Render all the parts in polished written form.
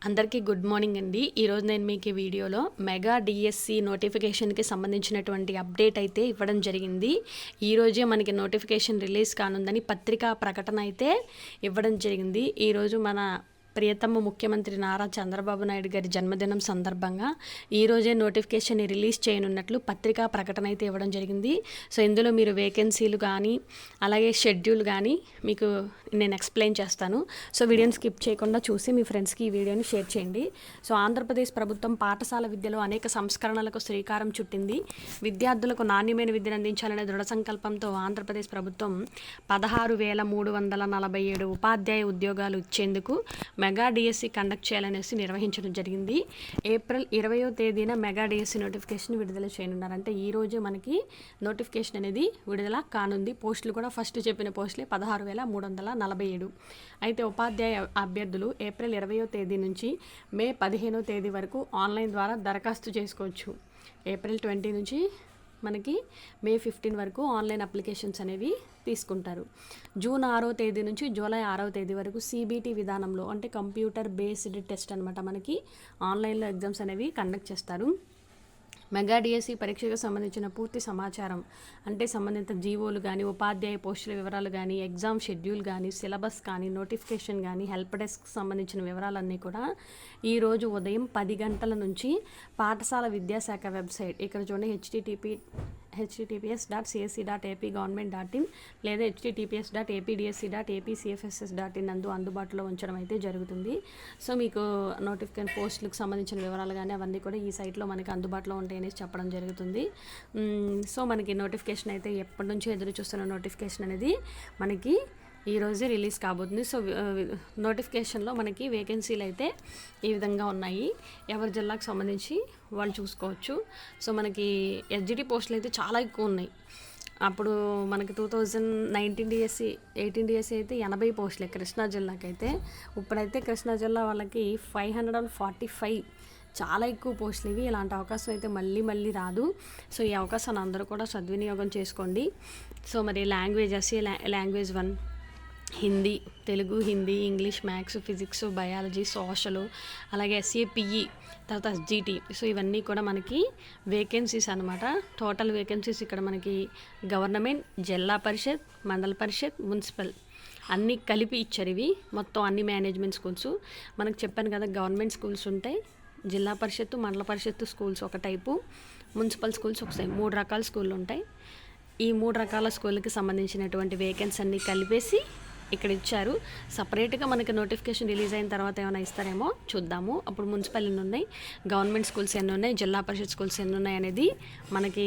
అందరికీ good morning అండి. ఈరోజు నేను మీకు ఈ వీడియోలో మెగా డిఎస్సి నోటిఫికేషన్కి సంబంధించినటువంటి అప్డేట్ అయితే ఇవ్వడం జరిగింది. ఈరోజే మనకి నోటిఫికేషన్ రిలీజ్ కానుందని పత్రికా ప్రకటన అయితే ఇవ్వడం జరిగింది. ఈరోజు మన ప్రియతమ ముఖ్యమంత్రి నారా చంద్రబాబు నాయుడు గారి జన్మదినం సందర్భంగా ఈరోజే నోటిఫికేషన్ రిలీజ్ చేయనున్నట్లు పత్రికా ప్రకటన అయితే ఇవ్వడం జరిగింది. సో ఇందులో మీరు వేకెన్సీలు కానీ అలాగే షెడ్యూల్ కానీ మీకు నేను ఎక్స్ప్లెయిన్ చేస్తాను. సో వీడియోని స్కిప్ చేయకుండా చూసి మీ ఫ్రెండ్స్కి ఈ వీడియోని షేర్ చేయండి. సో ఆంధ్రప్రదేశ్ ప్రభుత్వం పాఠశాల విద్యలో అనేక సంస్కరణలకు శ్రీకారం చుట్టింది. విద్యార్థులకు నాణ్యమైన విద్యను అందించాలనే దృఢ సంకల్పంతో ఆంధ్రప్రదేశ్ ప్రభుత్వం 16,347 ఉపాధ్యాయ ఉద్యోగాలు ఇచ్చేందుకు మెగా డిఎస్సి కండక్ట్ చేయాలనేసి నిర్వహించడం జరిగింది. ఏప్రిల్ 20వ తేదీన మెగా డిఎస్సి నోటిఫికేషన్ విడుదల చేయనున్నారు. అంటే ఈరోజు మనకి నోటిఫికేషన్ అనేది విడుదల కానుంది. పోస్టులు కూడా ఫస్ట్ చెప్పిన పోస్టులే 16,347. అయితే ఉపాధ్యాయ అభ్యర్థులు ఏప్రిల్ 20వ తేదీ నుంచి మే 15వ తేదీ వరకు ఆన్లైన్ ద్వారా దరఖాస్తు చేసుకోవచ్చు. ఏప్రిల్ 20 నుంచి మనకి మే 15 వరకు ఆన్లైన్ అప్లికేషన్స్ అనేవి తీసుకుంటారు. జూన్ 6వ తేదీ నుంచి జూలై 6వ తేదీ వరకు సిబిటి విధానంలో అంటే కంప్యూటర్ బేస్డ్ టెస్ట్ అనమాట మనకి ఆన్లైన్లో ఎగ్జామ్స్ అనేవి కండక్ట్ చేస్తారు. మెగా డిఎస్సి పరీక్షకు సంబంధించిన పూర్తి సమాచారం అంటే సంబంధిత జీవోలు కానీ ఉపాధ్యాయ పోస్టుల వివరాలు కానీ ఎగ్జామ్ షెడ్యూల్ కానీ సిలబస్ కానీ నోటిఫికేషన్ కానీ హెల్ప్ డెస్క్ సంబంధించిన వివరాలన్నీ కూడా ఈరోజు ఉదయం 10 గంటల నుంచి పాఠశాల విద్యాశాఖ వెబ్సైట్ ఇక్కడ చూడండి https.csc.ap.government.in లేదా https.apdsc.apcfss.in నందు అందుబాటులో ఉంచడం అయితే జరుగుతుంది. సో మీకు నోటిఫికేషన్ పోస్టులకు సంబంధించిన వివరాలు కానీ అవన్నీ కూడా ఈ సైట్లో మనకి అందుబాటులో ఉంటాయని చెప్పడం జరుగుతుంది. సో మనకి నోటిఫికేషన్ అయితే ఎప్పటి నుంచో ఎదురు చూస్తున్న నోటిఫికేషన్ అనేది మనకి ఈరోజే రిలీజ్ కాబోతుంది. సో నోటిఫికేషన్లో మనకి వేకెన్సీలు అయితే ఈ విధంగా ఉన్నాయి. ఎవరి జిల్లాకు సంబంధించి వాళ్ళు చూసుకోవచ్చు. సో మనకి ఎస్జిటి పోస్టులు అయితే చాలా ఎక్కువ ఉన్నాయి. అప్పుడు మనకి 2019 డిఎస్సి 18 డిఎస్సి అయితే 80 పోస్టులే కృష్ణా జిల్లాకి అయితే. ఇప్పుడైతే కృష్ణా జిల్లా వాళ్ళకి 545 చాలా ఎక్కువ పోస్టులు ఇవి. ఇలాంటి అవకాశం అయితే మళ్ళీ రాదు. సో ఈ అవకాశాన్ని అందరూ కూడా సద్వినియోగం చేసుకోండి. సో మరి language 1 Hindi, Telugu, Hindi, English, maths, physics, biology, social, అలాగే ఎస్ఏపిఈ, తర్వాత ఎస్జిటి. సో ఇవన్నీ కూడా మనకి వేకెన్సీస్ అనమాట. టోటల్ వేకెన్సీస్ ఇక్కడ మనకి గవర్నమెంట్, జిల్లా పరిషత్, మండల పరిషత్, మున్సిపల్ అన్నీ కలిపి ఇచ్చారు. ఇవి మొత్తం అన్ని మేనేజ్మెంట్ స్కూల్స్ మనకు చెప్పాను కదా. గవర్నమెంట్ స్కూల్స్ ఉంటాయి, జిల్లా పరిషత్తు, మండల పరిషత్తు స్కూల్స్ ఒక టైపు, మున్సిపల్ స్కూల్స్ ఒక టైపు, 3 రకాల స్కూళ్ళు ఉంటాయి. ఈ 3 రకాల స్కూళ్ళకి సంబంధించినటువంటి వేకెన్సీ అన్ని కలిపేసి ఇక్కడ ఇచ్చారు. సపరేట్గా మనకి నోటిఫికేషన్ రిలీజ్ అయిన తర్వాత ఏమైనా ఇస్తారేమో చూద్దాము. అప్పుడు మున్సిపల్ ఎన్ని ఉన్నాయి, గవర్నమెంట్ స్కూల్స్ ఎన్ని ఉన్నాయి, జిల్లా పరిషత్ స్కూల్స్ ఎన్ని ఉన్నాయి అనేది మనకి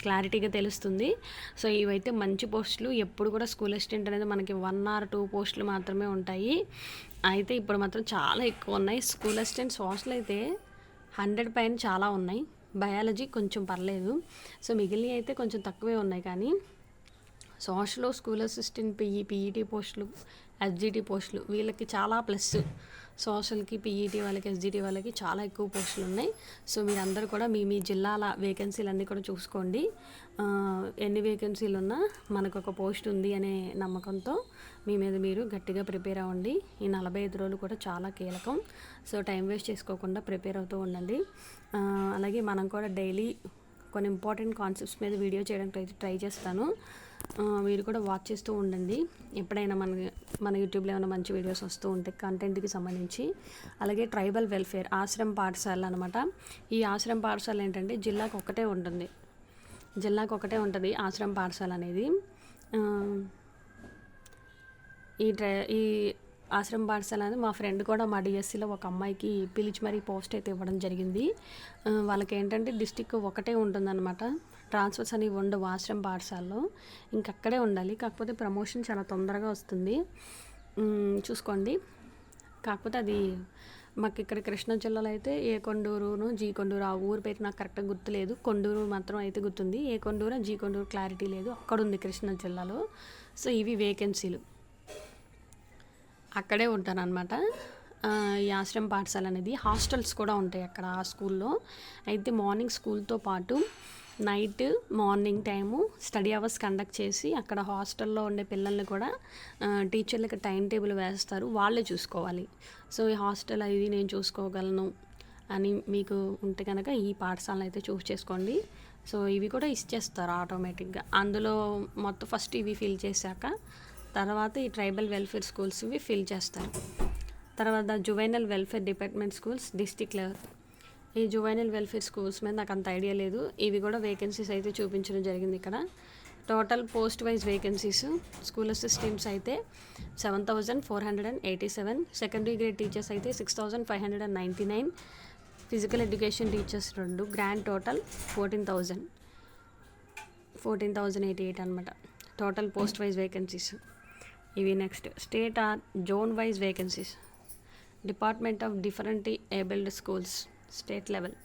క్లారిటీగా తెలుస్తుంది. సో ఇవైతే మంచి పోస్టులు. ఎప్పుడు కూడా స్కూల్ అసిస్టెంట్ అనేది మనకి 1 or 2 పోస్టులు మాత్రమే ఉంటాయి. అయితే ఇప్పుడు మాత్రం చాలా ఎక్కువ ఉన్నాయి. స్కూల్ అసిస్టెంట్ సోషల్ అయితే 100 పైన చాలా ఉన్నాయి. బయాలజీ కొంచెం పర్లేదు. సో మిగిలినవి అయితే కొంచెం తక్కువే ఉన్నాయి. కానీ సోషల్లో స్కూల్ అసిస్టెంట్, పీఈటీ పోస్టులు, ఎస్జిటి పోస్టులు వీళ్ళకి చాలా ప్లస్. సోషల్కి, పీఈటీ వాళ్ళకి, ఎస్జిటి వాళ్ళకి చాలా ఎక్కువ పోస్టులు ఉన్నాయి. సో మీరందరూ కూడా మీ జిల్లాల వేకెన్సీలు అన్నీ కూడా చూసుకోండి. ఎన్ని వేకెన్సీలు ఉన్నా మనకు ఒక పోస్ట్ ఉంది అనే నమ్మకంతో మీ మీద మీరు గట్టిగా ప్రిపేర్ అవ్వండి. ఈ 45 రోజులు కూడా చాలా కీలకం. సో టైం వేస్ట్ చేసుకోకుండా ప్రిపేర్ అవుతూ ఉండండి. అలాగే మనం కూడా డైలీ కొన్ని ఇంపార్టెంట్ కాన్సెప్ట్స్ మీద వీడియో చేయడానికి ట్రై చేస్తాను. మీరు కూడా వాచ్ చేస్తూ ఉండండి. ఎప్పుడైనా మన యూట్యూబ్లో ఏమైనా మంచి వీడియోస్ వస్తూ ఉంటాయి కంటెంట్కి సంబంధించి. అలాగే ట్రైబల్ వెల్ఫేర్ ఆశ్రమ పాఠశాల అనమాట. ఈ ఆశ్రమ పాఠశాల ఏంటంటే జిల్లాకు ఒకటే ఉంటుంది ఆశ్రమ పాఠశాల అనేది. ఈ ఆశ్రమ పాఠశాల అనేది మా ఫ్రెండ్ కూడా మా డిఎస్సిలో ఒక అమ్మాయికి పిలిచి మరీ పోస్ట్ అయితే ఇవ్వడం జరిగింది. వాళ్ళకి ఏంటంటే డిస్టిక్ ఒకటే ఉంటుందన్నమాట. ట్రాన్స్ఫర్స్ అనేవి ఉండవు ఆశ్రమ పాఠశాలలో, ఇంకక్కడే ఉండాలి. కాకపోతే ప్రమోషన్ చాలా తొందరగా వస్తుంది, చూసుకోండి. కాకపోతే అది మాకు ఇక్కడ కృష్ణా జిల్లాలో అయితే ఏ కొండూరును జీ కొండూరు, ఆ ఊరు పేరు నాకు కరెక్ట్గా గుర్తులేదు. కొండూరు మాత్రం అయితే గుర్తుంది. ఏ కొండూరు జీ కొండూరు క్లారిటీ లేదు. అక్కడ ఉంది కృష్ణా జిల్లాలో. సో ఇవి వేకెన్సీలు, అక్కడే ఉంటానన్నమాట. ఈ ఆశ్రమ పాఠశాల అనేది హాస్టల్స్ కూడా ఉంటాయి అక్కడ ఆ స్కూల్లో. అయితే మార్నింగ్ స్కూల్తో పాటు night morning time study hours conduct చేసి అక్కడ హాస్టల్లో ఉండే పిల్లల్ని కూడా టీచర్లకి టైం టేబుల్ వేస్తారు, వాళ్ళే చూసుకోవాలి. సో ఈ హాస్టల్ ఇది నేను చూసుకోగలను అని మీకు ఉంటే కనుక ఈ పాఠశాలను అయితే చూస్ చేసుకోండి. సో ఇవి కూడా ఇచ్చేస్తారు ఆటోమేటిక్గా. అందులో మొత్తం ఫస్ట్ ఇవి ఫిల్ చేశాక తర్వాత ఈ ట్రైబల్ వెల్ఫేర్ స్కూల్స్ ఇవి ఫిల్ చేస్తారు. తర్వాత juvenile welfare department schools district level. ఈ జువైనల్ వెల్ఫేర్ స్కూల్స్ మీద నాకు అంత ఐడియా లేదు. ఇవి కూడా వేకెన్సీస్ అయితే చూపించడం జరిగింది ఇక్కడ. Total post wise vacancies school assistants అయితే 7,487, సెకండరీ గ్రేడ్ టీచర్స్ అయితే 6,599, physical education teachers 2, grand total 14,088 అనమాట టోటల్ పోస్ట్ వైజ్ వేకెన్సీస్ ఇవి. Next state or zone wise vacancies. Department of differently abled schools state level.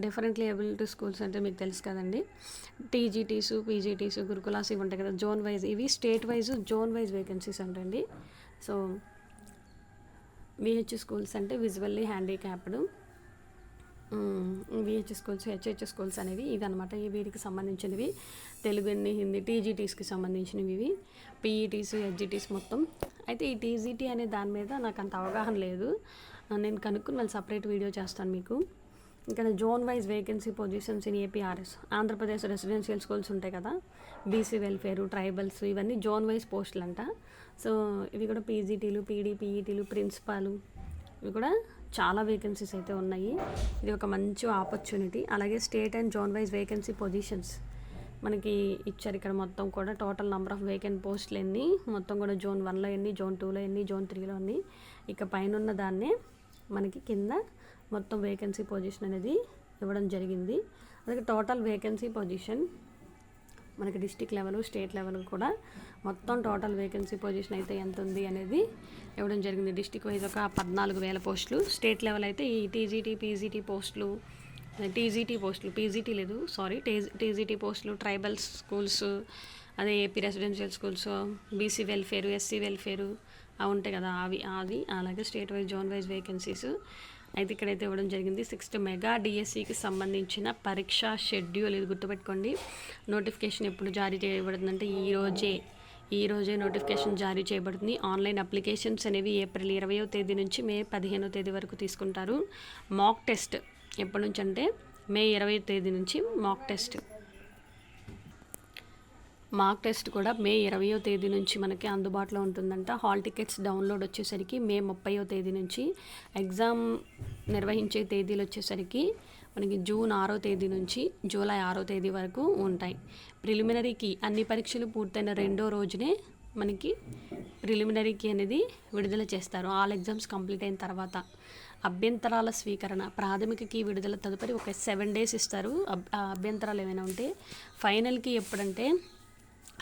Differently abled schools అంటే మీకు తెలుసు కదండి, టీజీటీసు, పీజీటీసు, గురుకులాస్ ఇవి ఉంటాయి కదా జోన్ వైజ్. ఇవి state wise zone wise vacancies అంటండి. సో విహెచ్ స్కూల్స్ అంటే visually handicapped, VH schools, HH schools అనేవి ఇవి అనమాట. వీటికి సంబంధించినవి తెలుగు, హిందీ, టీజీటీస్కి సంబంధించినవి ఇవి. పీఈటీస్, హెచ్జిటీస్ మొత్తం. అయితే ఈ టీజీటీ అనే దాని మీద నాకు అంత అవగాహన లేదు, నేను కనుక్కుని మళ్ళీ సపరేట్ వీడియో చేస్తాను మీకు. ఇంకా zone wise vacancy positions in APRS. Andhra Pradesh residential schools ఉంటాయి కదా, బీసీ వెల్ఫేరు, ట్రైబల్స్, ఇవన్నీ జోన్ వైజ్ పోస్టులు అంట. సో ఇవి కూడా పీజీటీలు, పీఈటీలు, ప్రిన్సిపాలు, ఇవి కూడా చాలా వేకెన్సీస్ అయితే ఉన్నాయి. ఇది ఒక మంచి ఆపర్చునిటీ. అలాగే state and zone wise vacancy positions మనకి ఇచ్చారు ఇక్కడ. మొత్తం కూడా టోటల్ నెంబర్ ఆఫ్ వేకెంట్ పోస్టులు ఎన్ని, మొత్తం కూడా జోన్ 1లో ఎన్ని, జోన్ 2లో ఎన్ని, జోన్ 3లో ఎన్ని, ఇక పైన ఉన్న దాన్నే మనకి కింద మొత్తం వేకెన్సీ పొజిషన్ అనేది ఇవ్వడం జరిగింది. అలాగే టోటల్ వేకెన్సీ పొజిషన్ మనకి డిస్ట్రిక్ట్ లెవెల్, స్టేట్ లెవెల్ కూడా మొత్తం టోటల్ వేకెన్సీ పొజిషన్ అయితే ఎంత ఉంది అనేది ఇవ్వడం జరిగింది. డిస్ట్రిక్ట్ వైజ్ ఒక 14,000 పోస్టులు, స్టేట్ లెవెల్ అయితే ఈ టీజీటీ, పీజీటీ పోస్టులు, పీజీటీ లేదు సారీ, టీజీటీ పోస్టులు, ట్రైబల్స్ స్కూల్స్, అదే AP residential schools, BC welfare, SC welfare అవి ఉంటాయి కదా అది. అలాగే state wise zone wise vacancies అయితే ఇక్కడైతే ఇవ్వడం జరిగింది. 6th మెగా డిఎస్సికి సంబంధించిన పరీక్ష షెడ్యూల్ ఇది గుర్తుపెట్టుకోండి. నోటిఫికేషన్ ఎప్పుడు జారీ చేయబడుతుందంటే ఈ రోజే నోటిఫికేషన్ జారీ చేయబడుతుంది. ఆన్లైన్ అప్లికేషన్స్ అనేవి ఏప్రిల్ 20వ తేదీ నుంచి మే 15వ తేదీ వరకు తీసుకుంటారు. మాక్ టెస్ట్ ఎప్పటి నుంచి అంటే మే 20వ తేదీ నుంచి మాక్ టెస్ట్ కూడా మే 20వ తేదీ నుంచి మనకి అందుబాటులో ఉంటుందంట. హాల్ టికెట్స్ డౌన్లోడ్ వచ్చేసరికి మే 30వ తేదీ నుంచి, ఎగ్జామ్ నిర్వహించే తేదీలు వచ్చేసరికి మనకి జూన్ 6వ తేదీ నుంచి జూలై 6వ తేదీ వరకు ఉంటాయి. ప్రిలిమినరీకి అన్ని పరీక్షలు పూర్తయిన 2వ రోజునే మనకి ప్రిలిమినరీకి అనేది విడుదల చేస్తారు. ఆల్ ఎగ్జామ్స్ కంప్లీట్ అయిన తర్వాత అభ్యంతరాల స్వీకరణ, ప్రాథమికకి విడుదల తదుపరి ఒక 7 days ఇస్తారు. అభ్యంతరాలు ఏమైనా ఉంటే. ఫైనల్కి ఎప్పుడంటే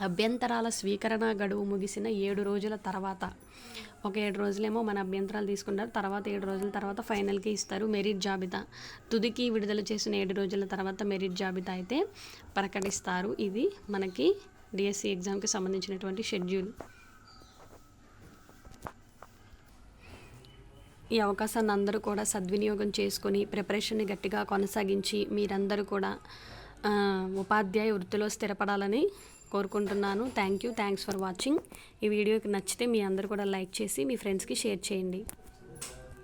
అభ్యంతరాల స్వీకరణ గడువు ముగిసిన 7 రోజుల తర్వాత, ఒక 7 రోజులేమో మన అభ్యంతరాలు తీసుకుంటారు, తర్వాత 7 రోజుల తర్వాత ఫైనల్కి ఇస్తారు మెరిట్ జాబితా. తుదికి విడుదల చేసిన 7 రోజుల తర్వాత మెరిట్ జాబితా అయితే ప్రకటిస్తారు. ఇది మనకి డిఎస్సి ఎగ్జామ్కి సంబంధించినటువంటి షెడ్యూల్. ఈ అవకాశాన్ని అందరూ కూడా సద్వినియోగం చేసుకొని ప్రిపరేషన్ని గట్టిగా కొనసాగించి మీరందరూ కూడా ఉపాధ్యాయ వృత్తిలో స్థిరపడాలని కోరుకుంటున్నాను. Thanks for watching. ఈ వీడియోకి నచ్చితే మీ అందరూ కూడా లైక్ చేసి మీ ఫ్రెండ్స్కి షేర్ చేయండి.